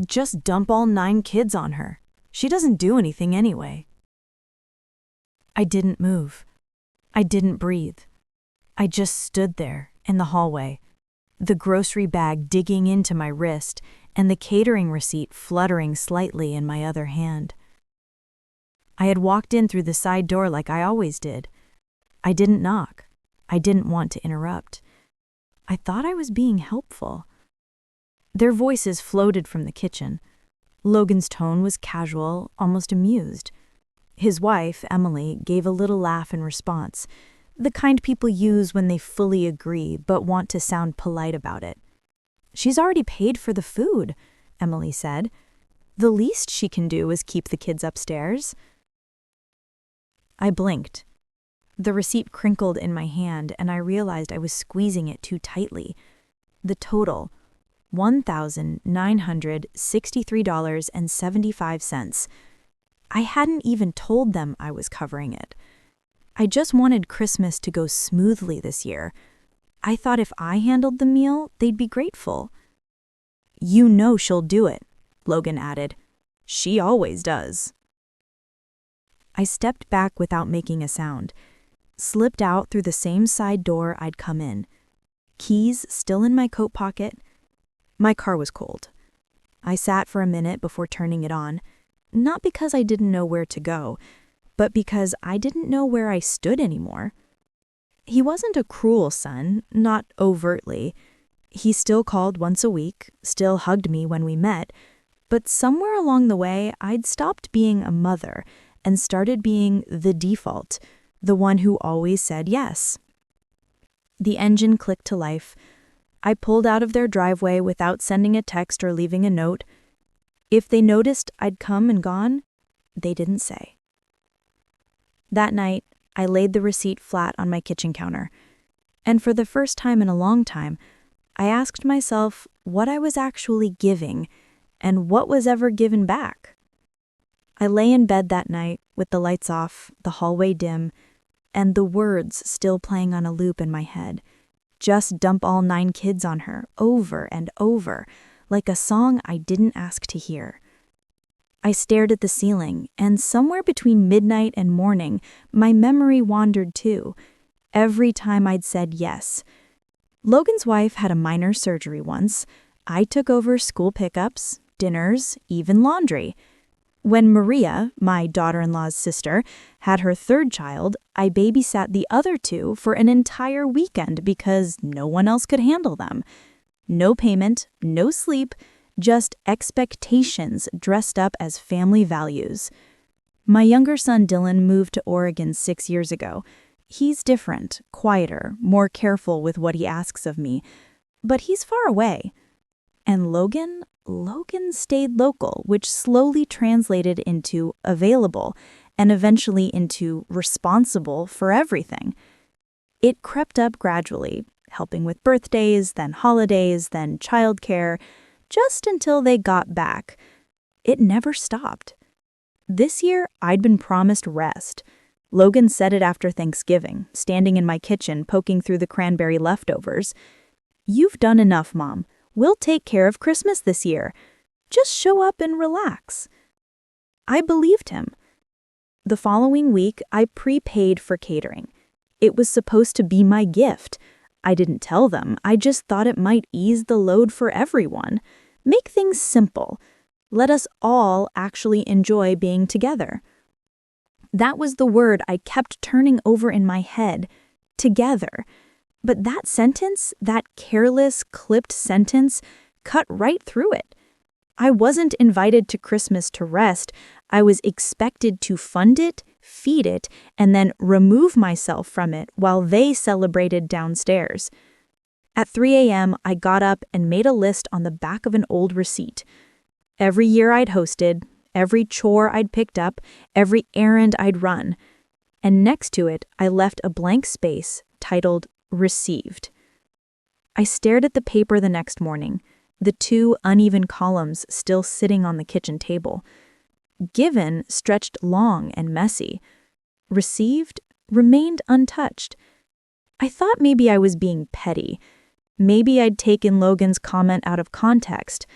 Just dump all 9 kids on her. She doesn't do anything anyway. I didn't move. I didn't breathe. I just stood there in the hallway, the grocery bag digging into my wrist and the catering receipt fluttering slightly in my other hand. I had walked in through the side door like I always did. I didn't knock. I didn't want to interrupt. I thought I was being helpful. Their voices floated from the kitchen. Logan's tone was casual, almost amused. His wife, Emily, gave a little laugh in response, the kind people use when they fully agree but want to sound polite about it. "She's already paid for the food," Emily said. "The least she can do is keep the kids upstairs." I blinked. The receipt crinkled in my hand, and I realized I was squeezing it too tightly. The total, $1,963.75. I hadn't even told them I was covering it. I just wanted Christmas to go smoothly this year. I thought if I handled the meal, they'd be grateful. "You know she'll do it," Logan added. "She always does." I stepped back without making a sound, slipped out through the same side door I'd come in, keys still in my coat pocket. My car was cold. I sat for a minute before turning it on, not because I didn't know where to go, but because I didn't know where I stood anymore. He wasn't a cruel son, not overtly. He still called once a week, still hugged me when we met, but somewhere along the way I'd stopped being a mother and started being the default, the one who always said yes. The engine clicked to life. I pulled out of their driveway without sending a text or leaving a note. If they noticed I'd come and gone, they didn't say. That night, I laid the receipt flat on my kitchen counter, and for the first time in a long time, I asked myself what I was actually giving and what was ever given back. I lay in bed that night with the lights off, the hallway dim, and the words still playing on a loop in my head. Just dump all 9 kids on her, over and over, like a song I didn't ask to hear. I stared at the ceiling, and somewhere between midnight and morning, my memory wandered too, every time I'd said yes. Logan's wife had a minor surgery once. I took over school pickups, dinners, even laundry. When Maria, my daughter-in-law's sister, had her 3rd child, I babysat the other 2 for an entire weekend because no one else could handle them. No payment, no sleep, just expectations dressed up as family values. My younger son Dylan moved to Oregon 6 years ago. He's different, quieter, more careful with what he asks of me, but he's far away. And Logan stayed local, which slowly translated into available and eventually into responsible for everything. It crept up gradually, helping with birthdays, then holidays, then childcare, just until they got back. It never stopped. This year, I'd been promised rest. Logan said it after Thanksgiving, standing in my kitchen poking through the cranberry leftovers. "You've done enough, Mom. We'll take care of Christmas this year. Just show up and relax." I believed him. The following week, I prepaid for catering. It was supposed to be my gift. I didn't tell them. I just thought it might ease the load for everyone. Make things simple. Let us all actually enjoy being together. That was the word I kept turning over in my head. Together. But that sentence, that careless, clipped sentence, cut right through it. I wasn't invited to Christmas to rest. I was expected to fund it, feed it, and then remove myself from it while they celebrated downstairs. At 3 a.m., I got up and made a list on the back of an old receipt. Every year I'd hosted, every chore I'd picked up, every errand I'd run. And next to it, I left a blank space titled Received. I stared at the paper the next morning, the 2 uneven columns still sitting on the kitchen table. Given stretched long and messy. Received remained untouched. I thought maybe I was being petty. Maybe I'd taken Logan's comment out of context.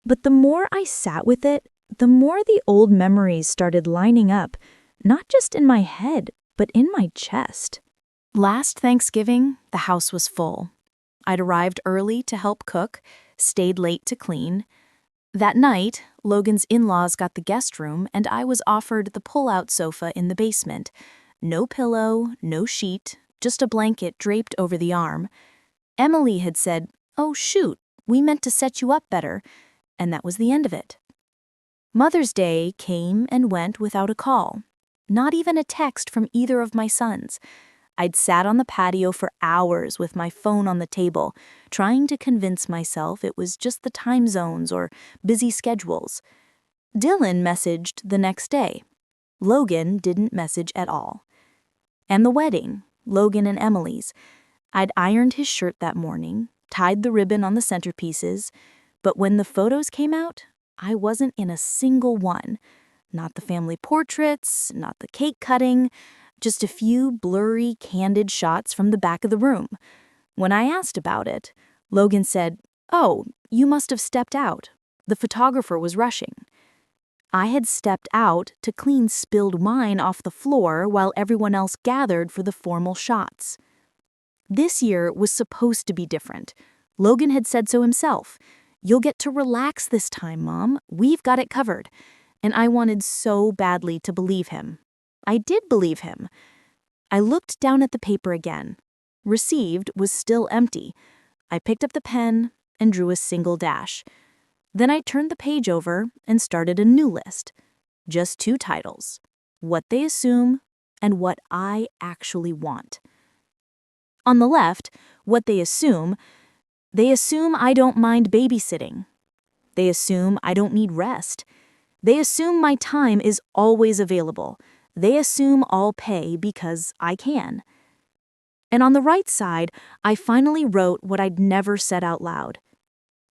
But the more I sat with it, the more the old memories started lining up, not just in my head, but in my chest. Last Thanksgiving, the house was full. I'd arrived early to help cook, stayed late to clean. That night, Logan's in-laws got the guest room and I was offered the pull-out sofa in the basement. No pillow, no sheet, just a blanket draped over the arm. Emily had said, "Oh shoot, we meant to set you up better," and that was the end of it. Mother's Day came and went without a call. Not even a text from either of my sons. I'd sat on the patio for hours with my phone on the table, trying to convince myself it was just the time zones or busy schedules. Dylan messaged the next day. Logan didn't message at all. And the wedding, Logan and Emily's. I'd ironed his shirt that morning, tied the ribbon on the centerpieces, but when the photos came out, I wasn't in a single one. Not the family portraits, not the cake cutting, just a few blurry, candid shots from the back of the room. When I asked about it, Logan said, "Oh, you must have stepped out. The photographer was rushing." I had stepped out to clean spilled wine off the floor while everyone else gathered for the formal shots. This year was supposed to be different. Logan had said so himself. "You'll get to relax this time, Mom. We've got it covered." And I wanted so badly to believe him. I did believe him. I looked down at the paper again. Received was still empty. I picked up the pen and drew a single dash. Then I turned the page over and started a new list. Just 2 titles: What They Assume and What I Actually Want. On the left, what they assume I don't mind babysitting. They assume I don't need rest. They assume my time is always available. They assume I'll pay because I can. And on the right side, I finally wrote what I'd never said out loud.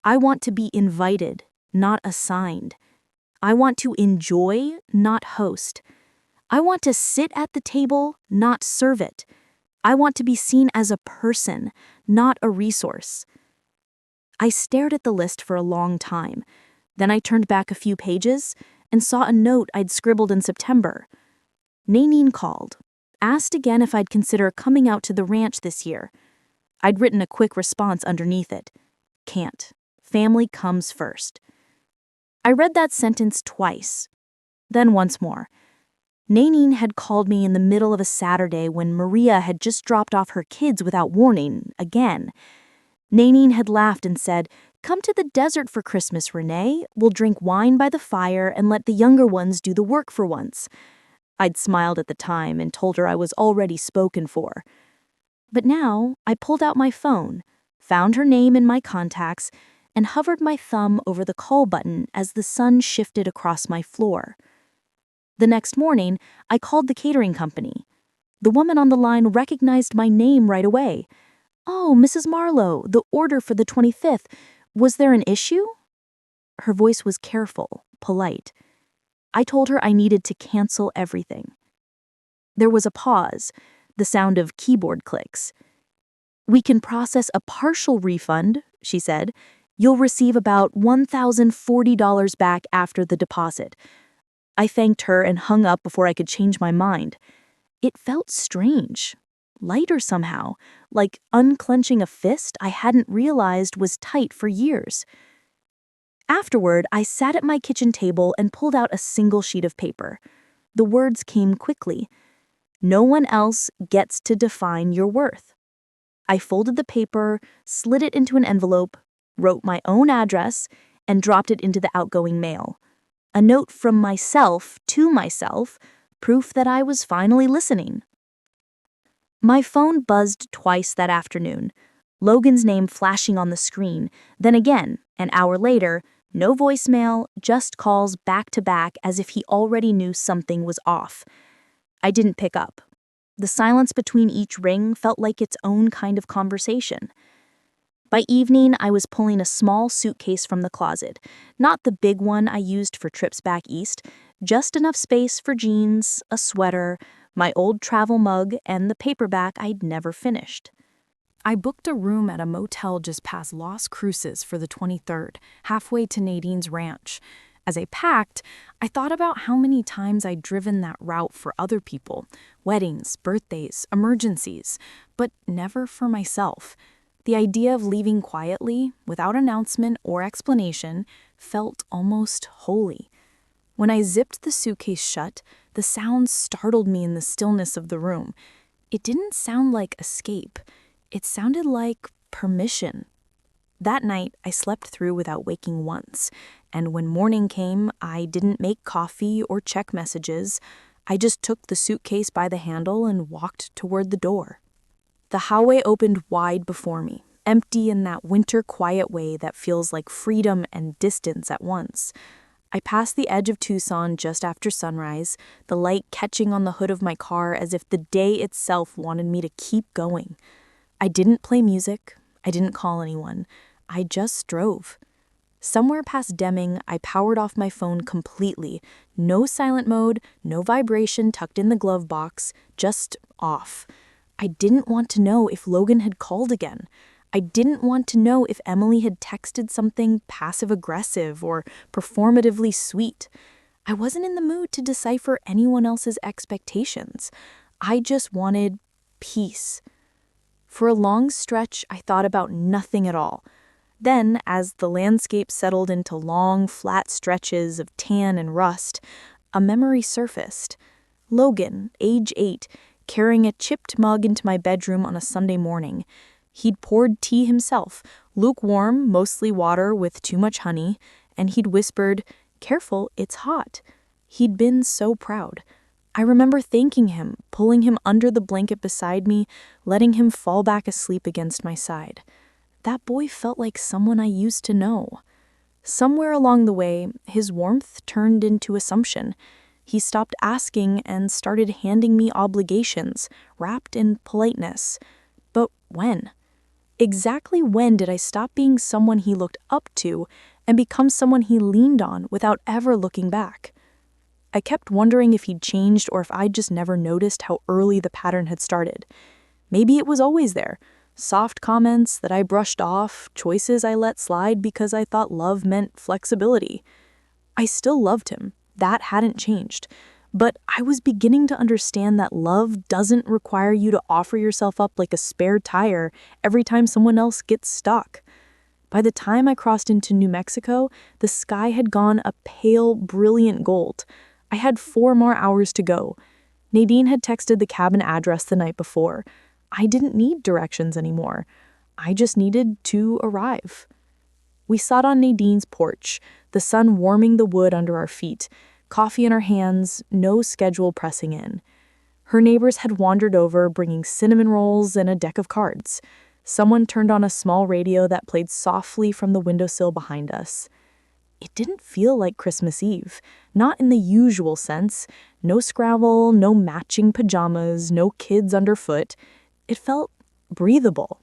I want to be invited, not assigned. I want to enjoy, not host. I want to sit at the table, not serve it. I want to be seen as a person, not a resource. I stared at the list for a long time. Then I turned back a few pages and saw a note I'd scribbled in September. Nanine called, asked again if I'd consider coming out to the ranch this year. I'd written a quick response underneath it. Can't. Family comes first. I read that sentence twice, then once more. Nanine had called me in the middle of a Saturday when Maria had just dropped off her kids without warning, again. Nanine had laughed and said, "Come to the desert for Christmas, Renee. We'll drink wine by the fire and let the younger ones do the work for once." I'd smiled at the time and told her I was already spoken for. But now I pulled out my phone, found her name in my contacts, and hovered my thumb over the call button as the sun shifted across my floor. The next morning, I called the catering company. The woman on the line recognized my name right away. "Oh, Mrs. Marlowe, the order for the 25th. Was there an issue?" Her voice was careful, polite. I told her I needed to cancel everything. There was a pause, the sound of keyboard clicks. "We can process a partial refund," she said. "You'll receive about $1,040 back after the deposit." I thanked her and hung up before I could change my mind. It felt strange, lighter somehow, like unclenching a fist I hadn't realized was tight for years. Afterward, I sat at my kitchen table and pulled out a single sheet of paper. The words came quickly. "No one else gets to define your worth." I folded the paper, slid it into an envelope, wrote my own address, and dropped it into the outgoing mail. A note from myself to myself, proof that I was finally listening. My phone buzzed twice that afternoon, Logan's name flashing on the screen, then again, an hour later, no voicemail, just calls back to back as if he already knew something was off. I didn't pick up. The silence between each ring felt like its own kind of conversation. By evening, I was pulling a small suitcase from the closet, not the big one I used for trips back east, just enough space for jeans, a sweater, my old travel mug, and the paperback I'd never finished. I booked a room at a motel just past Las Cruces for the 23rd, halfway to Nadine's ranch. As I packed, I thought about how many times I'd driven that route for other people, weddings, birthdays, emergencies, but never for myself. The idea of leaving quietly, without announcement or explanation, felt almost holy. When I zipped the suitcase shut, the sound startled me in the stillness of the room. It didn't sound like escape. It sounded like permission. That night, I slept through without waking once, and when morning came, I didn't make coffee or check messages. I just took the suitcase by the handle and walked toward the door. The hallway opened wide before me, empty in that winter quiet way that feels like freedom and distance at once. I passed the edge of Tucson just after sunrise, the light catching on the hood of my car as if the day itself wanted me to keep going. I didn't play music. I didn't call anyone. I just drove. Somewhere past Deming, I powered off my phone completely. No silent mode, no vibration tucked in the glove box, just off. I didn't want to know if Logan had called again. I didn't want to know if Emily had texted something passive-aggressive or performatively sweet. I wasn't in the mood to decipher anyone else's expectations. I just wanted peace. For a long stretch, I thought about nothing at all. Then, as the landscape settled into long, flat stretches of tan and rust, a memory surfaced. Logan, age 8, carrying a chipped mug into my bedroom on a Sunday morning. He'd poured tea himself, lukewarm, mostly water with too much honey, and he'd whispered, "Careful, it's hot." He'd been so proud. I remember thanking him, pulling him under the blanket beside me, letting him fall back asleep against my side. That boy felt like someone I used to know. Somewhere along the way, his warmth turned into assumption. He stopped asking and started handing me obligations, wrapped in politeness. But when? Exactly when did I stop being someone he looked up to and become someone he leaned on without ever looking back? I kept wondering if he'd changed or if I'd just never noticed how early the pattern had started. Maybe it was always there. Soft comments that I brushed off, choices I let slide because I thought love meant flexibility. I still loved him. That hadn't changed. But I was beginning to understand that love doesn't require you to offer yourself up like a spare tire every time someone else gets stuck. By the time I crossed into New Mexico, the sky had gone a pale, brilliant gold. I had 4 more hours to go. Nadine had texted the cabin address the night before. I didn't need directions anymore. I just needed to arrive. We sat on Nadine's porch, the sun warming the wood under our feet, coffee in our hands, no schedule pressing in. Her neighbors had wandered over, bringing cinnamon rolls and a deck of cards. Someone turned on a small radio that played softly from the windowsill behind us. It didn't feel like Christmas Eve, not in the usual sense. No Scrabble, no matching pajamas, no kids underfoot. It felt breathable.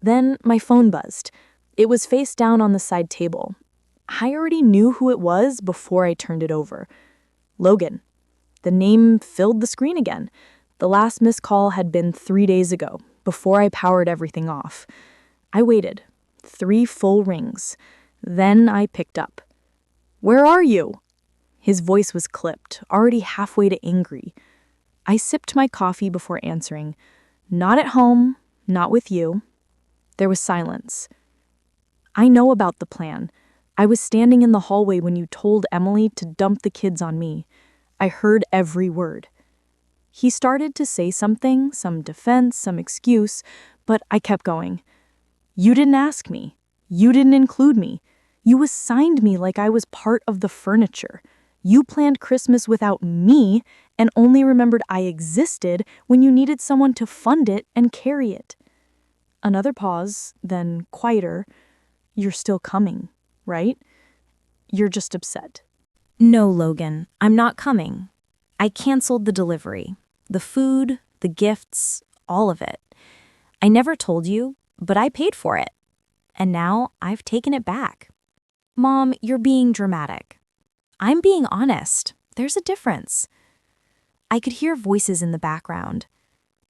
Then my phone buzzed. It was face down on the side table. I already knew who it was before I turned it over. Logan. The name filled the screen again. The last missed call had been 3 days ago, before I powered everything off. I waited. 3 full rings. Then I picked up. "Where are you?" His voice was clipped, already halfway to angry. I sipped my coffee before answering. "Not at home, not with you." There was silence. "I know about the plan. I was standing in the hallway when you told Emily to dump the kids on me. I heard every word." He started to say something, some defense, some excuse, but I kept going. "You didn't ask me. You didn't include me. You assigned me like I was part of the furniture. You planned Christmas without me and only remembered I existed when you needed someone to fund it and carry it." Another pause, then quieter. "You're still coming, right? You're just upset." "No, Logan, I'm not coming. I canceled the delivery. The food, the gifts, all of it. I never told you, but I paid for it. And now I've taken it back." "Mom, you're being dramatic." "I'm being honest. There's a difference." I could hear voices in the background.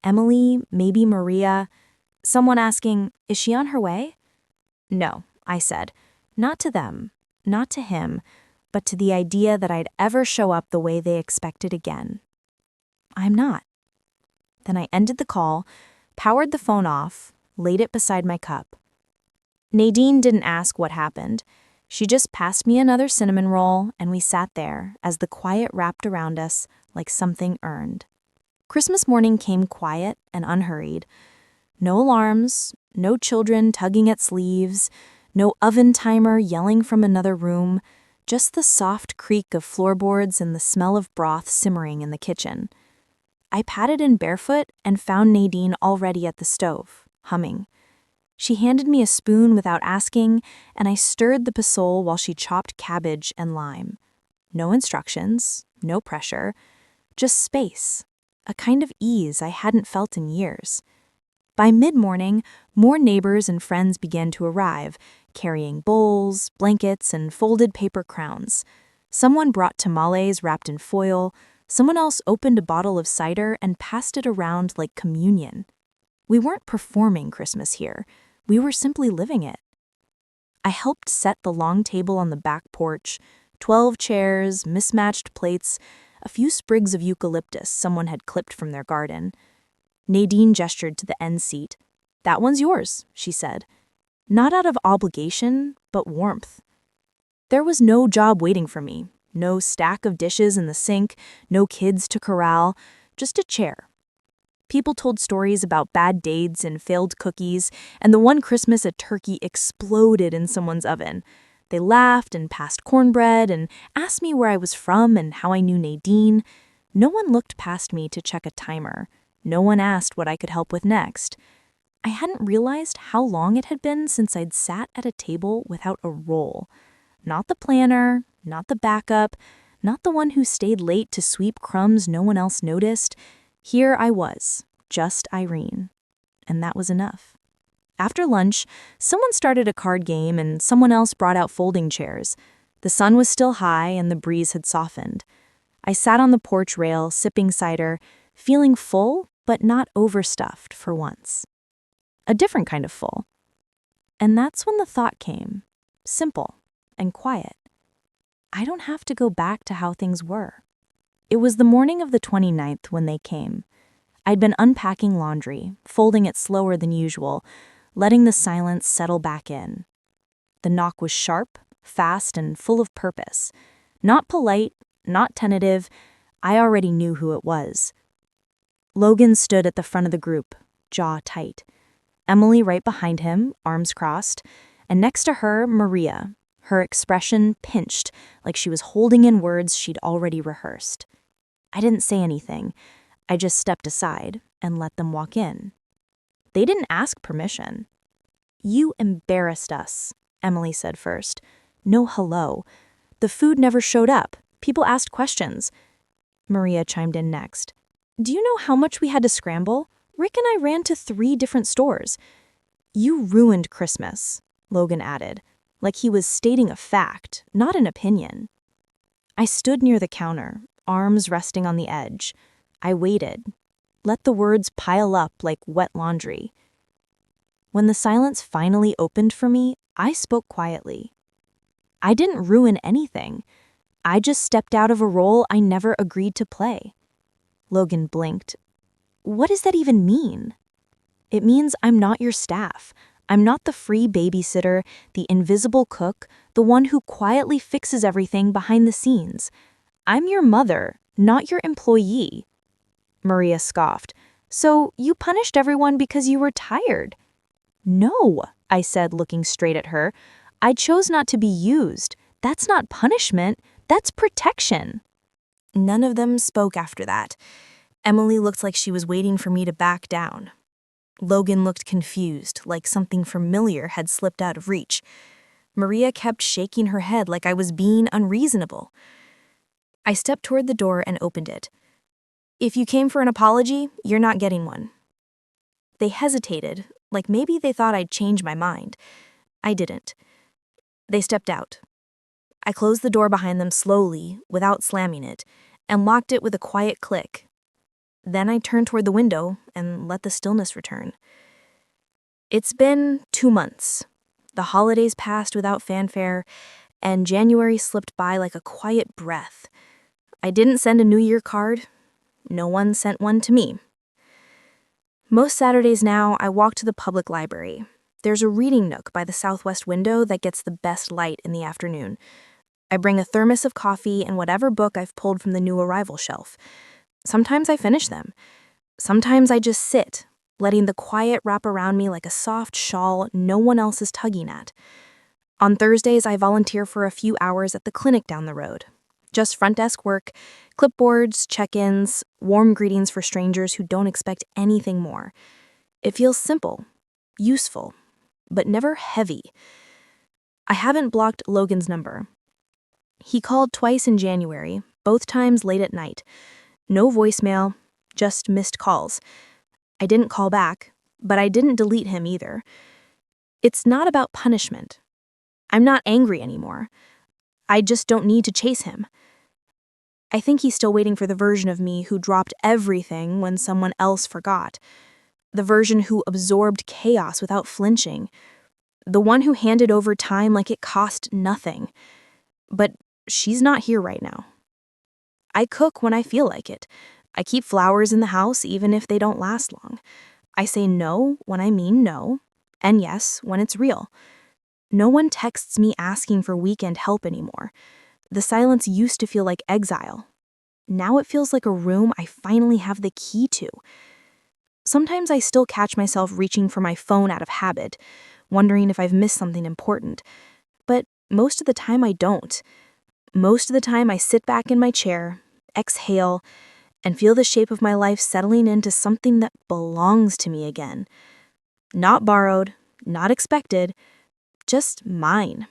Emily, maybe Maria. Someone asking, "Is she on her way?" "No," I said. Not to them, not to him, but to the idea that I'd ever show up the way they expected again. I'm not. Then I ended the call, powered the phone off, laid it beside my cup. Nadine didn't ask what happened. She just passed me another cinnamon roll, and we sat there as the quiet wrapped around us like something earned. Christmas morning came quiet and unhurried. No alarms, no children tugging at sleeves, no oven timer yelling from another room, just the soft creak of floorboards and the smell of broth simmering in the kitchen. I padded in barefoot and found Nadine already at the stove, humming. She handed me a spoon without asking, and I stirred the pasole while she chopped cabbage and lime. No instructions, no pressure, just space, a kind of ease I hadn't felt in years. By mid-morning, more neighbors and friends began to arrive, carrying bowls, blankets, and folded paper crowns. Someone brought tamales wrapped in foil. Someone else opened a bottle of cider and passed it around like communion. We weren't performing Christmas here. We were simply living it. I helped set the long table on the back porch, 12 chairs, mismatched plates, a few sprigs of eucalyptus someone had clipped from their garden. Nadine gestured to the end seat. "That one's yours," she said. Not out of obligation, but warmth. There was no job waiting for me, no stack of dishes in the sink, no kids to corral, just a chair. People told stories about bad dates and failed cookies, and the one Christmas a turkey exploded in someone's oven. They laughed and passed cornbread and asked me where I was from and how I knew Nadine. No one looked past me to check a timer. No one asked what I could help with next. I hadn't realized how long it had been since I'd sat at a table without a role. Not the planner, not the backup, not the one who stayed late to sweep crumbs no one else noticed. Here I was, just Irene. And that was enough. After lunch, someone started a card game and someone else brought out folding chairs. The sun was still high and the breeze had softened. I sat on the porch rail, sipping cider, feeling full but not overstuffed for once. A different kind of full. And that's when the thought came, simple and quiet. I don't have to go back to how things were. It was the morning of the 29th when they came. I'd been unpacking laundry, folding it slower than usual, letting the silence settle back in. The knock was sharp, fast, and full of purpose. Not polite, not tentative. I already knew who it was. Logan stood at the front of the group, jaw tight. Emily right behind him, arms crossed, and next to her, Maria, her expression pinched, like she was holding in words she'd already rehearsed. I didn't say anything. I just stepped aside and let them walk in. They didn't ask permission. "You embarrassed us," Emily said first. No hello. The food never showed up. People asked questions. Maria chimed in next. "Do you know how much we had to scramble? Rick and I ran to 3 different stores." "You ruined Christmas," Logan added, like he was stating a fact, not an opinion. I stood near the counter, arms resting on the edge. I waited. Let the words pile up like wet laundry. When the silence finally opened for me, I spoke quietly. I didn't ruin anything. I just stepped out of a role I never agreed to play. Logan blinked. "What does that even mean?" "It means I'm not your staff. I'm not the free babysitter, the invisible cook, the one who quietly fixes everything behind the scenes. I'm your mother, not your employee." Maria scoffed. "So you punished everyone because you were tired?" "No," I said, looking straight at her. "I chose not to be used. That's not punishment. That's protection." None of them spoke after that. Emily looked like she was waiting for me to back down. Logan looked confused, like something familiar had slipped out of reach. Maria kept shaking her head like I was being unreasonable. I stepped toward the door and opened it. "If you came for an apology, you're not getting one." They hesitated, like maybe they thought I'd change my mind. I didn't. They stepped out. I closed the door behind them slowly, without slamming it, and locked it with a quiet click. Then I turned toward the window and let the stillness return. It's been 2 months. The holidays passed without fanfare, and January slipped by like a quiet breath. I didn't send a New Year card. No one sent one to me. Most Saturdays now, I walk to the public library. There's a reading nook by the southwest window that gets the best light in the afternoon. I bring a thermos of coffee and whatever book I've pulled from the new arrival shelf. Sometimes I finish them. Sometimes I just sit, letting the quiet wrap around me like a soft shawl no one else is tugging at. On Thursdays, I volunteer for a few hours at the clinic down the road. Just front desk work, clipboards, check-ins, warm greetings for strangers who don't expect anything more. It feels simple, useful, but never heavy. I haven't blocked Logan's number. He called twice in January, both times late at night. No voicemail, just missed calls. I didn't call back, but I didn't delete him either. It's not about punishment. I'm not angry anymore. I just don't need to chase him. I think he's still waiting for the version of me who dropped everything when someone else forgot. The version who absorbed chaos without flinching. The one who handed over time like it cost nothing. But she's not here right now. I cook when I feel like it. I keep flowers in the house even if they don't last long. I say no when I mean no, and yes when it's real. No one texts me asking for weekend help anymore. The silence used to feel like exile. Now it feels like a room I finally have the key to. Sometimes I still catch myself reaching for my phone out of habit, wondering if I've missed something important. But most of the time I don't. Most of the time I sit back in my chair, exhale, and feel the shape of my life settling into something that belongs to me again. Not borrowed, not expected, just mine.